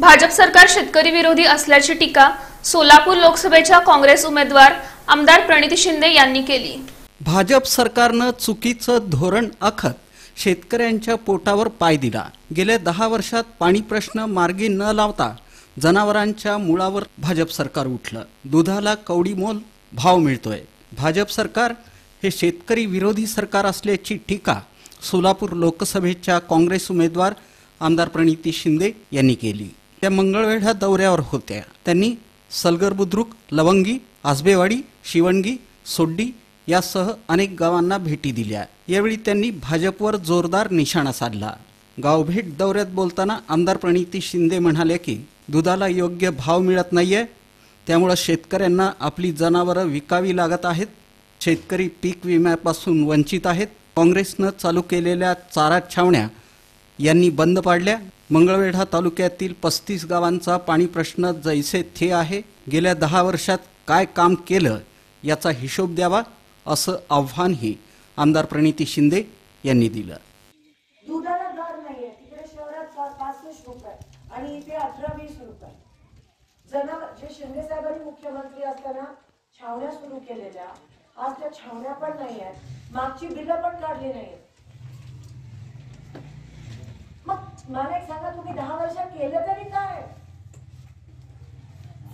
भाजप सरकार शेतकरी विरोधी असल्याची टीका सोलापूर लोकसभेच्या काँग्रेस उमेदवार आमदार प्रणिती शिंदे यांनी केली। भाजप सरकारने चुकीचं धोरण आखत शेतकऱ्यांच्या पोटावर पाय दिला। गेल्या 10 वर्षात पाणी प्रश्न मार्गी न लावता जनावरांच्या मुळावर भाजप सरकार उठलं। दुधाला कवडी मोल भाव मिळतोय। भाजप सरकार हे शेतकरी विरोधी सरकार असल्याची टीका सोलापूर लोकसभेच्या काँग्रेस उमेदवार आमदार प्रणिती शिंदे यांनी केली। त्या मंगळवेढा दौऱ्यावर होत्या। त्यांनी सलगर बुद्रुक, लवंगी, आसबेवाडी, शिवणगी, सोड्डी यासह अनेक गावांना भेटी दिल्या। यावेळी त्यांनी भाजपवर जोरदार निशाणा साधला। गावभेट दौऱ्यात बोलताना आमदार प्रणिती शिंदे म्हणाले की दुधाला योग्य भाव मिळत नाहीये, त्यामुळे शेतकऱ्यांना आपली जनावरे विकावी लागत आहेत। शेतकरी पीक विम्यापासून वंचित आहेत। काँग्रेसने चालू केलेल्या चारा छावण्या यांनी बंद पाडल्या। मंगळवेढा तालुक्यातील 35 गावांचा पाणी प्रश्न जैसे थे आहे। गेल्या 10 वर्षात काय काम केलं याचा हिशोब द्यावा असं आव्हानही आमदार प्रणिती शिंदे यांनी दिलं। दुधाला दर नाहीये, तिकडे शहरात 65 रुपये आणि इथे 18-20 रुपये। जे शिंदे साहेबांनी मुख्यमंत्री असताना छावण्या सुरू केलेल्या, आज त्या छावण्या पण नाही आहेत, मागची बिलं पण काढली नाहीत। मग मला एक सांगा, तुम्ही 10 वर्ष केलं तरी काय?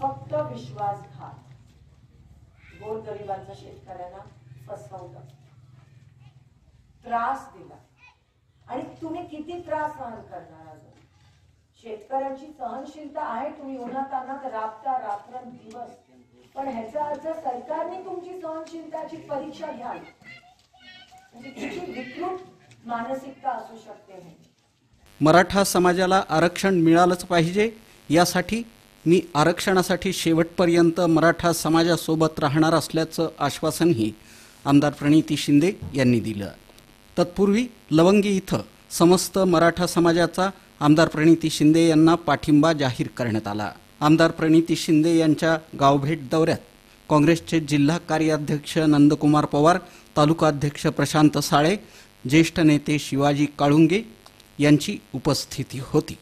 फक्त विश्वासघात, गोरगरिबांच्या शेतकऱ्यांना फसवलं, त्रास दिला आणि तुम्ही किती त्रास सहन करणार? अजून शेतकऱ्यांची सहनशीलता आहे, तुम्ही उन्हातान्हात राबता रात्रंदिवस, पण ह्याचा अर्थ सरकारने तुमची सहनशीलताची परीक्षा घ्यावी। म्हणजे किती विकृत मानसिकता असू शकते। मराठा समाजाला आरक्षण मिळालंच पाहिजे, यासाठी मी आरक्षणासाठी शेवटपर्यंत मराठा समाजासोबत राहणार असल्याचं आश्वासनही आमदार प्रणिती शिंदे यांनी दिलं। तत्पूर्वी लवंगी इथं समस्त मराठा समाजाचा आमदार प्रणिती शिंदे यांना पाठिंबा जाहीर करण्यात आला। आमदार प्रणिती शिंदे यांच्या गावभेट दौऱ्यात काँग्रेसचे जिल्हा कार्याध्यक्ष नंदकुमार पवार, तालुका अध्यक्ष प्रशांत साळे, ज्येष्ठ नेते शिवाजी काळुंगे यांची उपस्थिती होती।